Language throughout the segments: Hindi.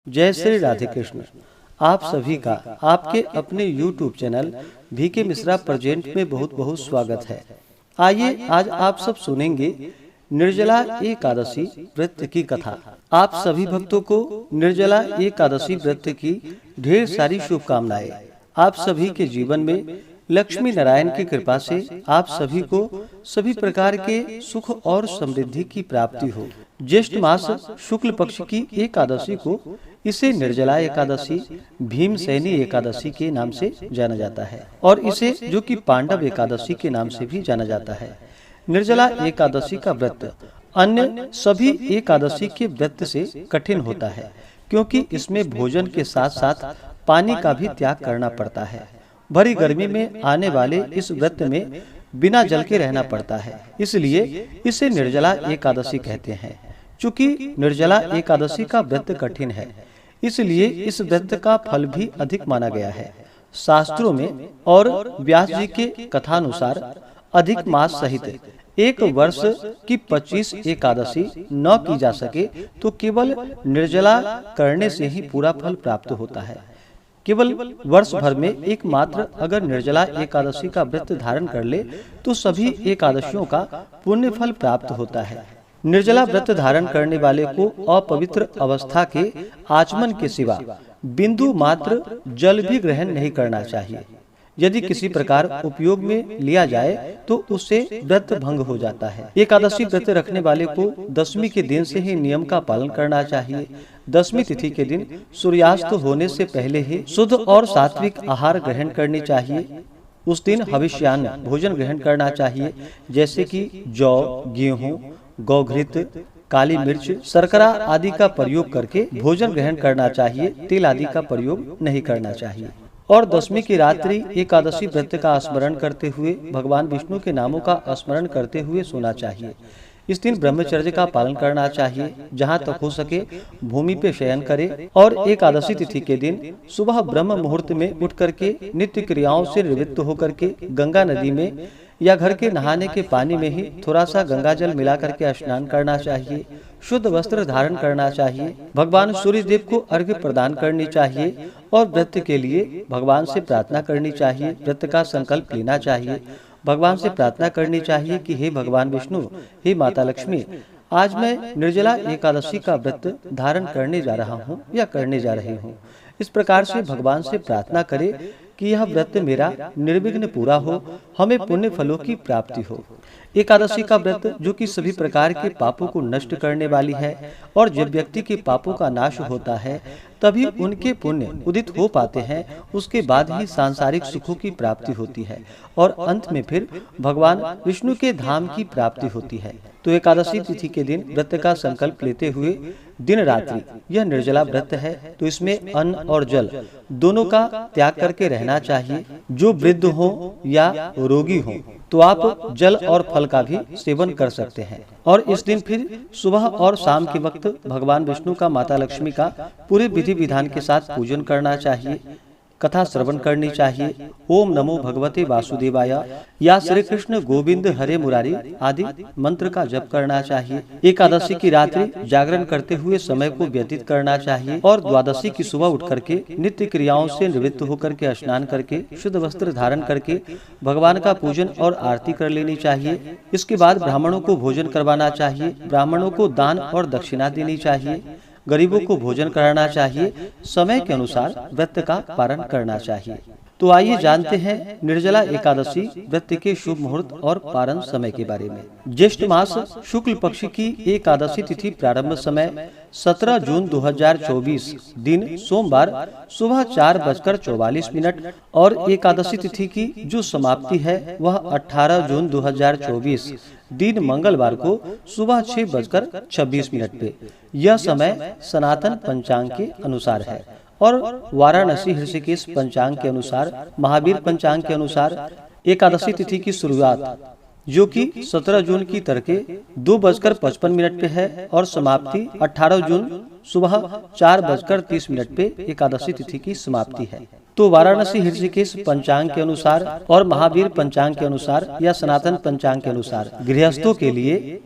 जय श्री राधे कृष्ण। आप सभी का आपके अपने YouTube channel VK Mishra present में बहुत बहुत स्वागत है। आइए आज आप सब सुनेंगे निर्जला एकादशी व्रत की कथा। आप सभी भक्तों को निर्जला एकादशी व्रत की ढेर सारी शुभकामनाएं। आप सभी के जीवन में लक्ष्मी नारायण की कृपा से आप सभी को सभी प्रकार के सुख और समृद्धि की प्राप्ति हो। ज्येष्ठ मास शुक्ल पक्ष की एकादशी को इसे निर्जला एकादशी, भीमसेनी एकादशी के नाम से जाना जाता है और इसे जो कि पांडव एकादशी के नाम से भी जाना जाता है। निर्जला एकादशी का व्रत अन्य सभी एकादशी के व्रत से कठिन होता है, क्योंकि इसमें भोजन के साथ साथ पानी का भी त्याग करना पड़ता है। भरी गर्मी में आने वाले इस व्रत में बिना जल के रहना पड़ता है, इसलिए इसे निर्जला एकादशी कहते हैं। चूँकि निर्जला एकादशी का व्रत कठिन है, इसलिए इस व्रत का फल भी अधिक माना गया है। शास्त्रों में और व्यास जी के कथानुसार अधिक मास सहित एक वर्ष की 25 एकादशी न की जा सके तो केवल निर्जला करने से ही पूरा फल प्राप्त होता है। केवल वर्ष भर में एकमात्र अगर निर्जला एकादशी का व्रत धारण कर ले तो सभी एकादशियों का पुण्य फल प्राप्त होता है। निर्जला व्रत धारण करने वाले को अपवित्र अवस्था के आचमन के सिवा बिंदु मात्र जल भी ग्रहण नहीं करना चाहिए। यदि किसी प्रकार उपयोग में लिया जाए तो उससे व्रत भंग हो जाता है। एकादशी व्रत रखने वाले को दशमी के दिन से ही नियम का पालन करना चाहिए। दशमी तिथि के दिन सूर्यास्त होने से पहले ही शुद्ध और सात्विक आहार ग्रहण करनी चाहिए। उस दिन हविष्यान्न भोजन ग्रहण करना चाहिए, जैसे कि जौ, गेहूँ, गौघृत, काली मिर्च, शर्करा आदि का प्रयोग करके भोजन ग्रहण करना चाहिए। तेल आदि का प्रयोग नहीं करना चाहिए। और दशमी की रात्रि एकादशी व्रत का स्मरण करते हुए भगवान विष्णु के नामों का स्मरण करते हुए सोना चाहिए। इस दिन ब्रह्मचर्य का पालन करना चाहिए, जहाँ तक हो सके भूमि पे शयन करे। और एकादशी तिथि के दिन सुबह ब्रह्म मुहूर्त में उठ करके नित्य क्रियाओं से निवृत्त होकर के गंगा नदी में या घर के नहाने के पानी में ही थोड़ा सा गंगा जल मिला करके स्नान करना चाहिए। शुद्ध वस्त्र धारण करना चाहिए। भगवान सूर्य देव को अर्घ्य प्रदान करनी चाहिए और व्रत के लिए भगवान से प्रार्थना करनी चाहिए। व्रत का संकल्प लेना चाहिए। भगवान से प्रार्थना करनी चाहिए कि हे भगवान विष्णु, हे माता लक्ष्मी, आज मैं निर्जला एकादशी का व्रत धारण करने जा रहा हूँ या करने जा रही हूँ। इस प्रकार से भगवान से प्रार्थना करे कि यह व्रत मेरा निर्विघ्न पूरा हो, हमें पुण्य फलों की प्राप्ति हो। एकादशी का व्रत जो कि सभी प्रकार के पापों को नष्ट करने वाली है, और जब व्यक्ति के पापों का नाश होता है तभी उनके पुण्य उदित हो पाते हैं। उसके बाद ही सांसारिक सुखों की प्राप्ति होती है और अंत में फिर भगवान विष्णु के धाम की प्राप्ति होती है। तो एकादशी तिथि के दिन व्रत का संकल्प लेते हुए दिन रात्रि यह निर्जला व्रत है, तो इसमें अन्न और जल दोनों का त्याग करके रहना चाहिए। जो वृद्ध हो या रोगी हो तो आप जल और फल का भी सेवन कर सकते हैं। और इस दिन फिर सुबह और शाम के वक्त भगवान विष्णु का, माता लक्ष्मी का पूरे विधि विधान के साथ पूजन करना चाहिए। कथा श्रवण करनी चाहिए। ओम नमो भगवते वासुदेवाय या श्री कृष्ण गोविंद हरे मुरारी आदि मंत्र का जप करना चाहिए। एकादशी की रात्रि जागरण करते हुए समय को व्यतीत करना चाहिए और द्वादशी की सुबह उठ करके नित्य क्रियाओं से निवृत्त होकर के स्नान करके शुद्ध वस्त्र धारण करके भगवान का पूजन और आरती कर लेनी चाहिए। इसके बाद ब्राह्मणों को भोजन करवाना चाहिए। ब्राह्मणों को दान और दक्षिणा देनी चाहिए। गरीबों को भोजन कराना चाहिए। समय के अनुसार व्रत का पालन करना चाहिए। तो आइए जानते हैं निर्जला एकादशी व्रत के शुभ मुहूर्त और पारण समय के बारे में। ज्येष्ठ मास शुक्ल पक्ष की एकादशी तिथि प्रारंभ समय 17 जून 2024 दिन सोमवार सुबह 4:44 और एकादशी तिथि की जो समाप्ति है वह 18 जून 2024 दिन मंगलवार को सुबह 6:26 पे। यह समय सनातन पंचांग के अनुसार है और वाराणसी ऋषिकेश पंचांग के अनुसार, महावीर पंचांग के अनुसार एकादशी तिथि की शुरुआत जो कि 17 जून की तड़के 2:55 पे है और समाप्ति 18 जून सुबह 4:30 पे एकादशी तिथि की समाप्ति है। तो वाराणसी ऋषिकेश पंचांग के अनुसार और महावीर पंचांग के अनुसार या सनातन पंचांग के अनुसार गृहस्थों के लिए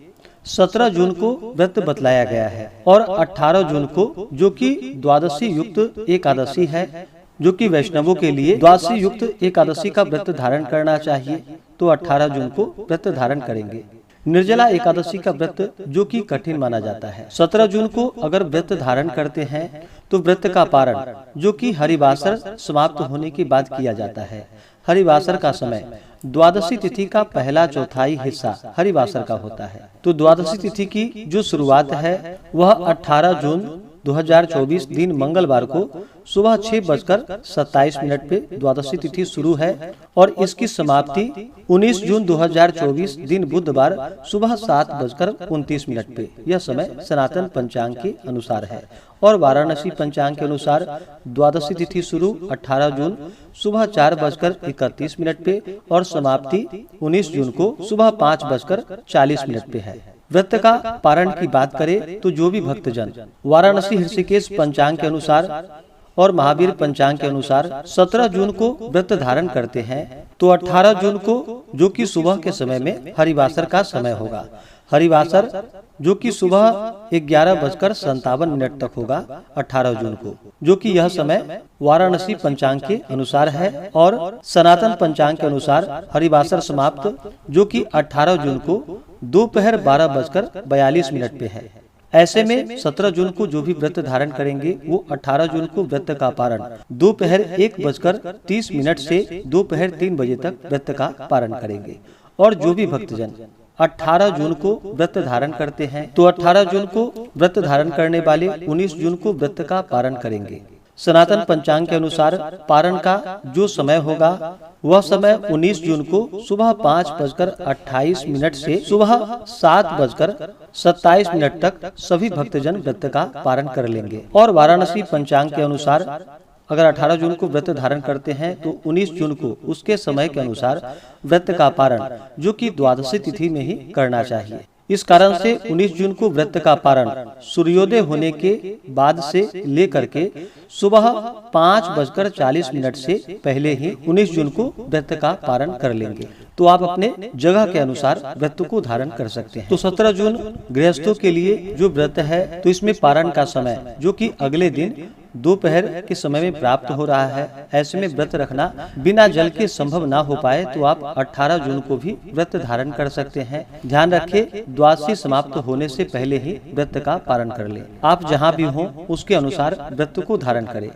17 जून को व्रत बतलाया गया है और 18 जून को, जो कि द्वादशी युक्त एकादशी है, जो कि वैष्णवों के लिए द्वादशी युक्त एकादशी का व्रत धारण करना चाहिए, तो 18 जून को व्रत धारण करेंगे। निर्जला एकादशी का व्रत जो कि कठिन माना जाता है, 17 जून को अगर व्रत धारण करते हैं तो व्रत का पारण जो कि हरिवासर समाप्त होने के बाद किया जाता है। हरिवासर का समय द्वादशी तिथि का पहला चौथाई हिस्सा हरिवासर का होता है। तो द्वादशी तिथि की जो शुरुआत है वह 18 जून 2024 दिन मंगलवार को सुबह 6:27 पे द्वादशी तिथि शुरू है और इसकी समाप्ति 19 जून 2024 दिन बुधवार सुबह 7:29 पे। यह समय सनातन पंचांग के अनुसार है और वाराणसी पंचांग के अनुसार द्वादशी तिथि शुरू 18 जून सुबह 4:31 पे और समाप्ति 19 जून को सुबह 5:40 पे है। व्रत का पारण की बात करें तो जो भी भक्तजन वाराणसी ऋषिकेश पंचांग के अनुसार और महावीर पंचांग के अनुसार 17 जून को व्रत धारण करते हैं तो 18 जून को, जो कि सुबह के समय में हरिवासर का समय होगा, हरिवासर जो कि सुबह 11:57 तक होगा 18 जून को, जो कि यह समय वाराणसी पंचांग के अनुसार है और सनातन पंचांग के अनुसार हरिवासर समाप्त जो कि 18 जून को दोपहर 12:42 पे है। ऐसे में 17 जून को जो भी व्रत धारण करेंगे वो 18 जून को व्रत का पारण दोपहर 1:30 से दोपहर 3 बजे तक व्रत का पारण करेंगे। और जो भी भक्तजन 18 जून को व्रत धारण करते हैं तो 18 जून को व्रत धारण करने वाले 19 जून को व्रत का पारण करेंगे। सनातन पंचांग के अनुसार पारण का जो समय होगा वह समय 19 जून को सुबह 5:28 से सुबह 7:27 तक सभी भक्तजन व्रत का पारण कर लेंगे। और वाराणसी पंचांग के अनुसार अगर 18 जून को व्रत धारण करते हैं तो 19 जून को उसके समय के अनुसार व्रत का पारण जो कि द्वादशी तिथि में ही करना चाहिए। इस कारण से 19 जून को व्रत का पारण सूर्योदय होने के बाद से लेकर के सुबह 5:40 से पहले ही 19 जून को व्रत का पारण कर लेंगे। तो आप अपने जगह के अनुसार व्रत को धारण कर सकते हैं। तो 17 जून गृहस्थों के लिए जो व्रत है तो इसमें पारण का समय जो कि अगले दिन दोपहर के समय में प्राप्त हो रहा है। ऐसे में व्रत रखना बिना जल के संभव ना हो पाए तो आप 18 जून को भी व्रत धारण कर सकते हैं। ध्यान रखें, द्वादशी समाप्त होने से पहले ही व्रत का पारण कर ले। आप जहाँ भी हों उसके अनुसार व्रत को धारण करें।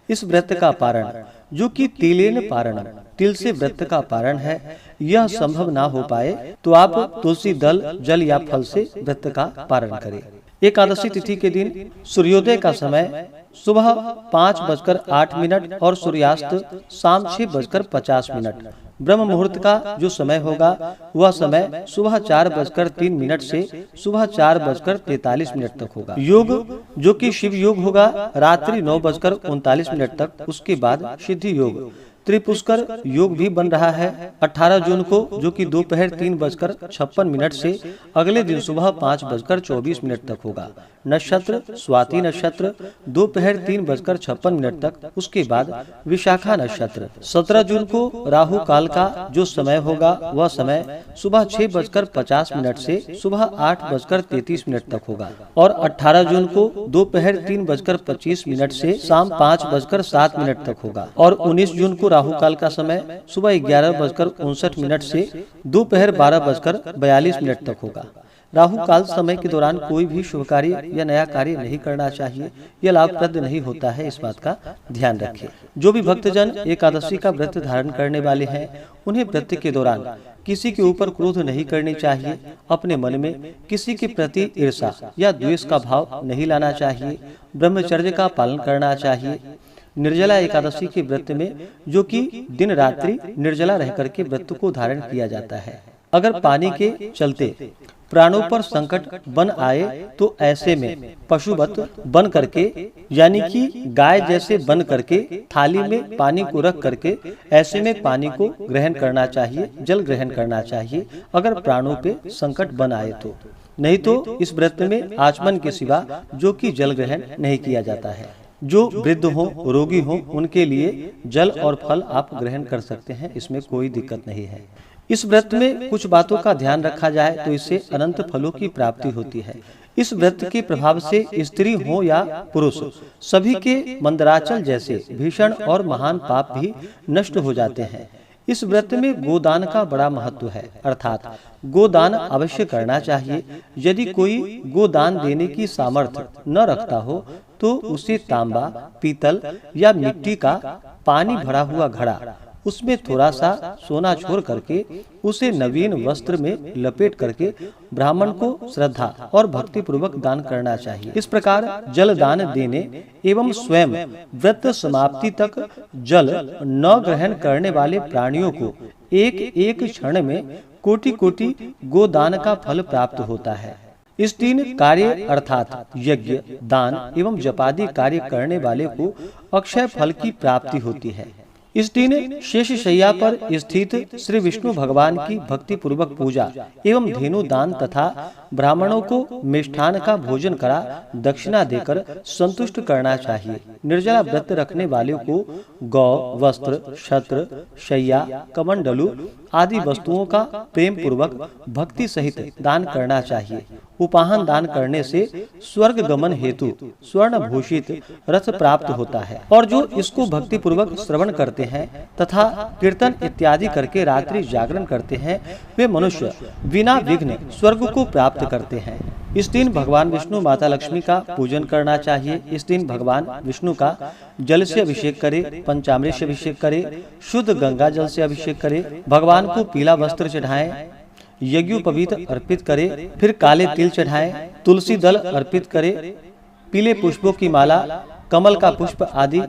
इस व्रत का पारण जो कि तिलेन पारण, तिल से व्रत का पारण है, यह संभव ना हो पाए तो आप तुलसी दल, जल या फल से व्रत का पारण करें। एकादशी तिथि के दिन सूर्योदय का समय सुबह 5:08 और सूर्यास्त शाम 6:50। ब्रह्म मुहूर्त का जो समय होगा वह समय सुबह 4:03 से सुबह 4:43 तक होगा। योग जो कि शिव योग होगा रात्रि 9:39 तक। उसके बाद सिद्धि योग त्रिपुष्कर योग भी बन रहा है 18 जून को, जो कि दोपहर 3:56 से अगले दिन सुबह 5:24 तक होगा। नक्षत्र स्वाति नक्षत्र दोपहर 3:56 तक। उसके बाद विशाखा नक्षत्र। 17 जून को राहु काल का जो समय होगा वह समय सुबह 6:50 से सुबह 8:33 तक होगा। और 18 जून को दोपहर 3:25 से शाम 5:07 तक होगा। और 19 जून को राहु काल का समय सुबह 11:59 से दोपहर 12:42 तक होगा। राहु काल समय के दौरान कोई भी शुभ कार्य या नया कार्य नहीं करना चाहिए। यह लाभप्रद नहीं होता है, इस बात का ध्यान रखें। जो भी भक्तजन एकादशी का व्रत धारण करने वाले हैं उन्हें व्रत के दौरान किसी के ऊपर क्रोध नहीं करनी चाहिए। अपने मन में किसी के प्रति ईर्ष्या या द्वेष का भाव नहीं लाना चाहिए। ब्रह्मचर्य का पालन करना चाहिए। निर्जला एकादशी के व्रत में जो कि दिन रात्रि निर्जला रह करके व्रत को धारण किया जाता है। अगर पानी के चलते प्राणों पर संकट बन आए तो ऐसे में पशुवत बन करके, यानी कि गाय जैसे बन करके थाली में पानी को रख करके ऐसे में पानी को ग्रहण करना चाहिए, जल ग्रहण करना चाहिए अगर प्राणों पे संकट बन आए तो। नहीं तो इस व्रत में आचमन के सिवा जो कि जल ग्रहण नहीं किया जाता है। जो वृद्ध हो, रोगी हो, उनके लिए जल और फल आप ग्रहण कर सकते हैं, इसमें कोई दिक्कत नहीं है। इस व्रत में कुछ बातों का ध्यान रखा जाए तो इससे अनंत फलों की प्राप्ति होती है। इस व्रत के प्रभाव से स्त्री हो या पुरुष सभी के मंदराचल जैसे भीषण और महान पाप भी नष्ट हो जाते हैं। इस व्रत में गोदान का बड़ा महत्व है, अर्थात गोदान अवश्य करना चाहिए। यदि कोई गोदान देने की सामर्थ्य न रखता हो तो उसे तांबा, पीतल या मिट्टी का पानी भरा हुआ घड़ा, उसमें थोड़ा सा सोना छोड़ करके उसे नवीन वस्त्र में लपेट करके ब्राह्मण को श्रद्धा और भक्ति पूर्वक दान करना चाहिए। इस प्रकार जल दान देने एवं स्वयं व्रत समाप्ति तक जल न ग्रहण करने वाले प्राणियों को एक एक क्षण में कोटि कोटि गोदान का फल प्राप्त होता है। इस 3 कार्य अर्थात यज्ञ, दान एवं जपादि कार्य करने वाले को अक्षय फल की प्राप्ति होती है। इस दिन शेष शैया पर स्थित श्री विष्णु भगवान की भक्ति पूर्वक पूजा एवं धेनु दान तथा ब्राह्मणों को मिष्ठान का भोजन करा दक्षिणा देकर संतुष्ट करना चाहिए। निर्जला व्रत रखने वाले को गौ, वस्त्र, छत्र, शैया, कमंडलू आदि वस्तुओं का प्रेम पूर्वक भक्ति सहित दान करना चाहिए। उपाहन दान करने से स्वर्ग गमन हेतु स्वर्ण भूषित रथ प्राप्त होता है। और जो इसको भक्ति पूर्वक श्रवण करते हैं तथा कीर्तन इत्यादि करके रात्रि जागरण करते हैं, वे मनुष्य बिना विघ्न स्वर्ग को प्राप्त करते हैं। इस दिन भगवान विष्णु, माता लक्ष्मी का पूजन करना चाहिए। इस दिन भगवान विष्णु का जल से अभिषेक करे, पंचामृत से अभिषेक करे, शुद्ध गंगा जल से अभिषेक करे, भगवान को पीला वस्त्र चढ़ाएं, यज्ञोपवीत अर्पित करे, फिर काले तिल चढ़ाएं, तुलसी दल अर्पित करे, पीले पुष्पों की माला, कमल का पुष्प आदि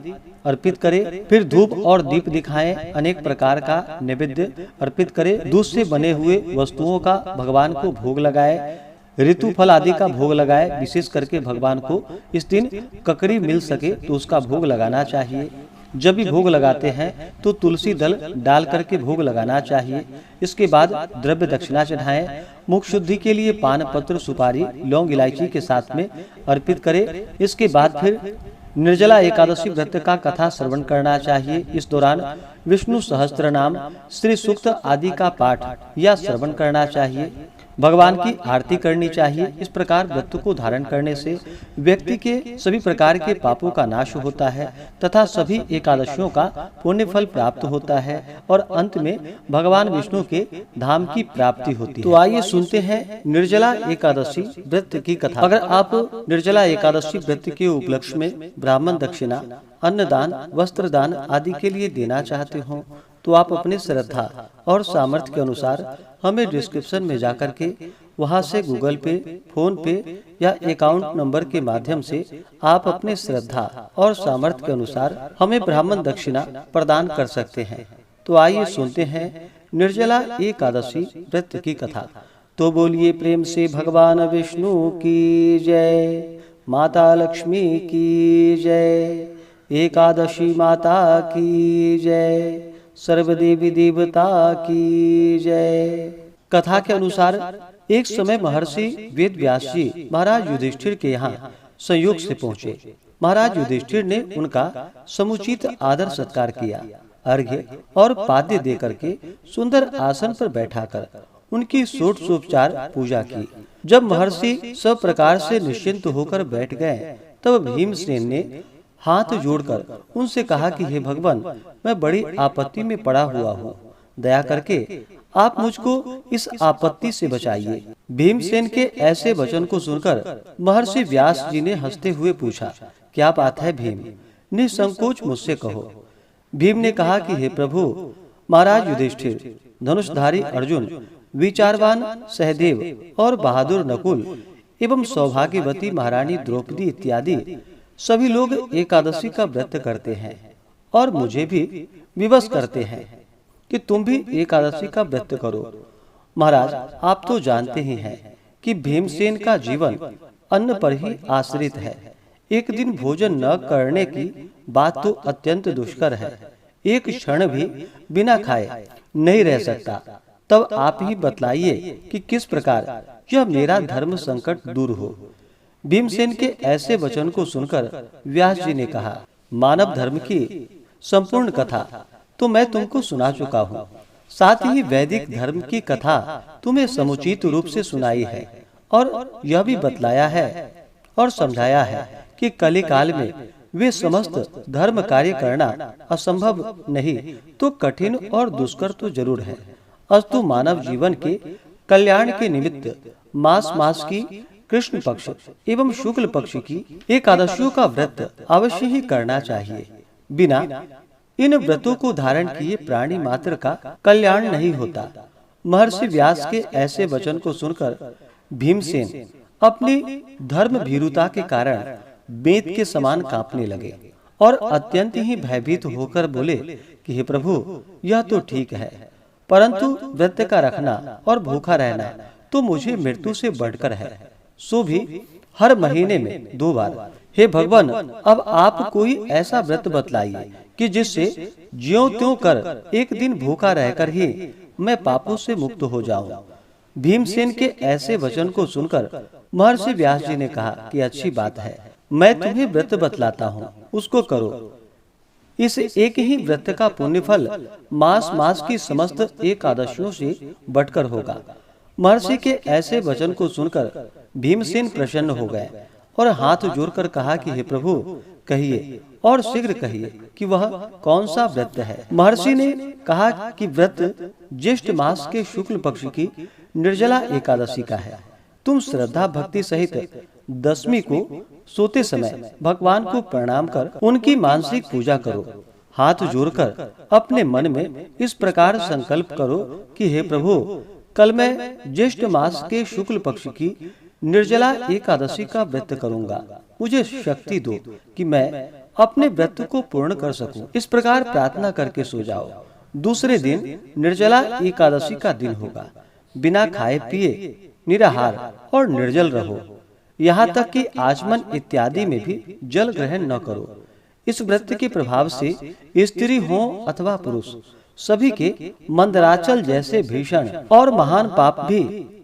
अर्पित करे, फिर धूप और दीप दिखाएं, अनेक प्रकार का नैवेद्य अर्पित करे, दूध से बने हुए वस्तुओं का भगवान को भोग लगाए, ऋतु फल आदि का भोग लगाए। विशेष करके भगवान को इस दिन ककड़ी मिल सके तो उसका भोग लगाना चाहिए। जब भी भोग लगाते हैं तो तुलसी दल डाल करके भोग लगाना चाहिए। इसके बाद द्रव्य दक्षिणा चढ़ाएं। मुख शुद्धि के लिए पान पत्र, सुपारी, लौंग, इलायची के साथ में अर्पित करें। इसके बाद फिर निर्जला एकादशी व्रत का कथा श्रवण करना चाहिए। इस दौरान विष्णु सहस्त्र नाम, श्री सूक्त आदि का पाठ या श्रवण करना चाहिए। भगवान की आरती करनी चाहिए। इस प्रकार व्रत को धारण करने से व्यक्ति के सभी प्रकार के पापों का नाश होता है तथा सभी एकादशियों का पुण्य फल प्राप्त होता है और अंत में भगवान विष्णु के धाम की प्राप्ति होती है। तो आइए सुनते हैं निर्जला एकादशी व्रत की कथा। अगर आप निर्जला एकादशी व्रत के उपलक्ष्य में ब्राह्मण दक्षिणा, अन्नदान, वस्त्र दान आदि के लिए देना चाहते हो तो आप अपने श्रद्धा और सामर्थ्य के अनुसार हमें डिस्क्रिप्शन में जाकर के वहां से गूगल पे, फोन पे या अकाउंट नंबर के माध्यम से आप अपने श्रद्धा और सामर्थ्य के अनुसार हमें ब्राह्मण दक्षिणा प्रदान कर सकते हैं। तो आइए सुनते हैं निर्जला एकादशी व्रत की कथा। तो बोलिए प्रेम से भगवान विष्णु की जय, माता लक्ष्मी की जय, एकादशी माता की जय, सर्वदेवी देवता की जय। कथा के अनुसार एक समय महर्षि वेद व्यास जी महाराज युधिष्ठिर के यहाँ संयोग से पहुँचे। महाराज युधिष्ठिर ने उनका समुचित आदर सत्कार किया, अर्घ्य और पाद्य दे करके सुंदर आसन पर बैठाकर उनकी षोडशोपचार पूजा की। जब महर्षि सब प्रकार से निश्चिंत होकर बैठ गए तब भीमसेन ने हाथ जोड़कर उनसे कहा कि हे भगवान, मैं बड़ी आपत्ति में पड़ा हुआ हूँ, दया करके आप मुझको इस आपत्ति से बचाइए। भीमसेन के ऐसे वचन को सुनकर महर्षि व्यास जी ने हंसते हुए पूछा, क्या बात है भीम, निसंकोच मुझसे कहो। भीम ने कहा कि हे प्रभु, महाराज युधिष्ठिर, धनुषधारी अर्जुन, विचारवान सहदेव और बहादुर नकुल एवं सौभाग्यवती महारानी द्रौपदी इत्यादि सभी लोग एकादशी का व्रत करते हैं और मुझे भी विवश करते हैं कि तुम भी एकादशी का व्रत करो। महाराज, आप तो जानते ही हैं कि भीमसेन का जीवन अन्न पर ही आश्रित है। एक दिन भोजन न करने की बात तो अत्यंत दुष्कर है। एक क्षण भी बिना खाए नहीं रह सकता। तब आप ही बतलाइए कि किस प्रकार यह मेरा धर्म संकट दूर हो। भीमसेन के ऐसे वचन को सुनकर व्यास जी ने कहा, मानव धर्म की संपूर्ण कथा तो मैं तुमको सुना चुका हूँ। साथ ही वैदिक धर्म की कथा तुम्हें समुचित रूप से सुनाई है और यह भी बतलाया है और समझाया है कि कली काल में वे समस्त धर्म कार्य करना असंभव नहीं तो कठिन और दुष्कर तो जरूर है। अस्तु मानव जीवन के कल्याण के निमित्त मास मास की कृष्ण पक्ष एवं शुक्ल पक्ष की एकादशियों का व्रत अवश्य ही करना चाहिए। बिना इन व्रतों को धारण किए प्राणी मात्र का कल्याण नहीं होता। महर्षि व्यास के ऐसे वचन को सुनकर भीमसेन अपनी धर्म भीरुता के कारण बेत के समान कांपने लगे और अत्यंत ही भयभीत होकर बोले कि हे प्रभु, यह तो ठीक है, परंतु व्रत का रखना और भूखा रहना तो मुझे मृत्यु से बढ़कर है, सो भी हर महीने में 2 बार। हे भगवान, अब आप कोई ऐसा व्रत बतलाइए कि जिससे ज्यों त्यों कर एक दिन भूखा रहकर ही मैं पापों से मुक्त हो जाऊं। भीमसेन के ऐसे वचन को सुनकर महर्षि व्यास जी ने कहा कि अच्छी बात है, मैं तुम्हें व्रत बतलाता हूँ, उसको करो। इस एक ही व्रत का पुण्यफल मास मास की समस्त एकादशियों से बढ़कर होगा। महर्षि के ऐसे वचन को सुनकर भीमसेन प्रसन्न हो गए और हाथ जोड़कर कहा कि हे प्रभु, कहिए और शीघ्र कहिए कि वह कौन सा व्रत है। महर्षि ने कहा कि व्रत ज्येष्ठ मास के शुक्ल पक्ष की निर्जला एकादशी का है। तुम श्रद्धा भक्ति सहित 10वीं को सोते समय भगवान को प्रणाम कर उनकी मानसिक पूजा करो। हाथ जोड़कर अपने मन में इस प्रकार संकल्प करो कि हे प्रभु, कल मैं ज्येष्ठ मास के शुक्ल पक्ष की निर्जला एकादशी का व्रत करूंगा। मुझे शक्ति दो कि मैं अपने व्रत को पूर्ण कर सकूं। इस प्रकार प्रार्थना करके सो जाओ। दूसरे दिन निर्जला एकादशी का दिन होगा। बिना खाए पिए निराहार और निर्जल रहो। यहाँ तक कि आचमन इत्यादि में भी जल ग्रहण न करो। इस व्रत के प्रभाव से स्त्री हो अथवा पुरुष, सभी के मंदराचल जैसे भीषण और महान पाप भी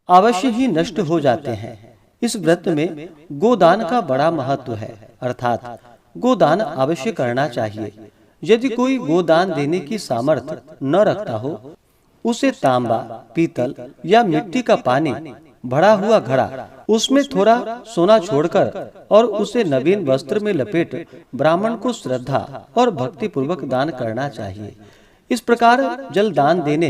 अवश्य ही नष्ट हो जाते हैं। इस व्रत में गोदान का बड़ा महत्व है, अर्थात गोदान अवश्य करना चाहिए। यदि कोई गोदान देने की सामर्थ्य न रखता हो, उसे तांबा, पीतल या मिट्टी का पानी भरा हुआ घड़ा, उसमें थोड़ा सोना छोड़कर और उसे नवीन वस्त्र में लपेट ब्राह्मण को श्रद्धा और भक्ति पूर्वक दान करना चाहिए। इस प्रकार जल दान देने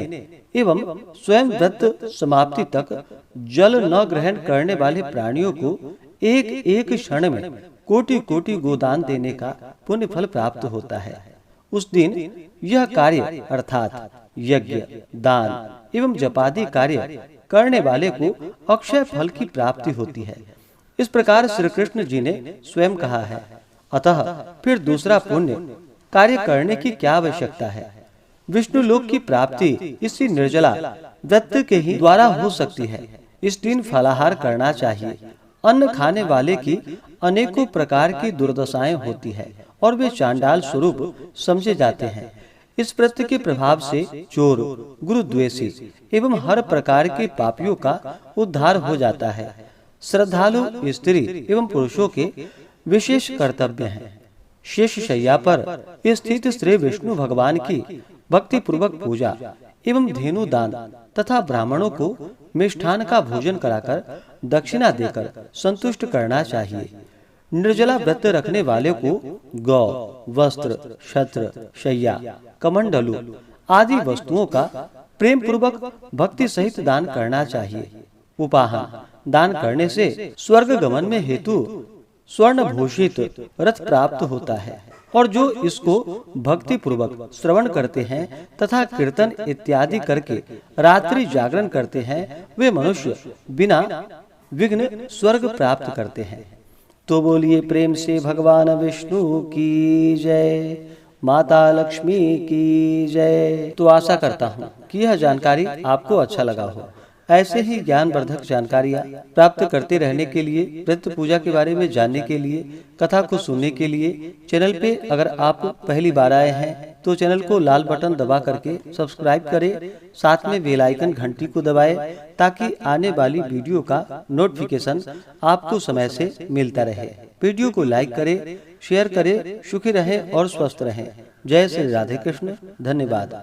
एवं स्वयं व्रत समाप्ति तक जल न ग्रहण करने वाले प्राणियों को एक एक क्षण में कोटि कोटि गोदान देने का पुण्य फल प्राप्त होता है। उस दिन यह कार्य अर्थात यज्ञ, दान एवं जपादि कार्य करने वाले को अक्षय फल की प्राप्ति होती है। इस प्रकार श्री कृष्ण जी ने स्वयं कहा है। अतः फिर दूसरा पुण्य कार्य करने की क्या आवश्यकता है। विष्णु लोक की प्राप्ति इसी निर्जला व्रत के ही द्वारा हो सकती है। इस दिन फलाहार करना चाहिए। अन्न खाने वाले की अनेकों प्रकार की दुर्दशाएं होती है और वे चांडाल स्वरूप समझे जाते हैं। इस व्रत के प्रभाव से चोर, गुरुद्वेषी एवं हर प्रकार के पापियों का उद्धार हो जाता है। श्रद्धालु स्त्री एवं पुरुषों के विशेष कर्तव्य हैं। शेष शैया पर स्थित श्री विष्णु भगवान की भक्ति पूर्वक पूजा एवं धेनु दान तथा ब्राह्मणों को मिष्ठान का भोजन कराकर दक्षिणा देकर संतुष्ट करना चाहिए। निर्जला व्रत रखने वाले को गौ, वस्त्र, छत्र, शैया, कमंडलू आदि वस्तुओं का प्रेम पूर्वक भक्ति सहित दान करना चाहिए। उपाहन दान करने से स्वर्ग गमन में हेतु स्वर्ण भूषित रथ प्राप्त होता है और जो इसको भक्ति पूर्वक श्रवण करते हैं तथा कीर्तन इत्यादि करके रात्रि जागरण करते हैं, वे मनुष्य बिना विघ्न स्वर्ग प्राप्त करते हैं। तो बोलिए प्रेम से भगवान विष्णु की जय, माता लक्ष्मी की जय। तो आशा करता हूँ कि यह जानकारी आपको अच्छा लगा हो। ऐसे ही ज्ञानवर्धक जानकारियाँ प्राप्त करते रहने के लिए, व्रत पूजा के बारे में जानने के लिए, कथा को सुनने के लिए चैनल पे अगर आप पहली बार आए हैं तो चैनल को लाल बटन दबा करके सब्सक्राइब करें। साथ में बेल आइकन घंटी को दबाएं ताकि आने वाली वीडियो का नोटिफिकेशन आपको समय से मिलता रहे। वीडियो को लाइक करें, शेयर करें। सुखी रहें और स्वस्थ रहें। जय श्री राधे कृष्ण। धन्यवाद।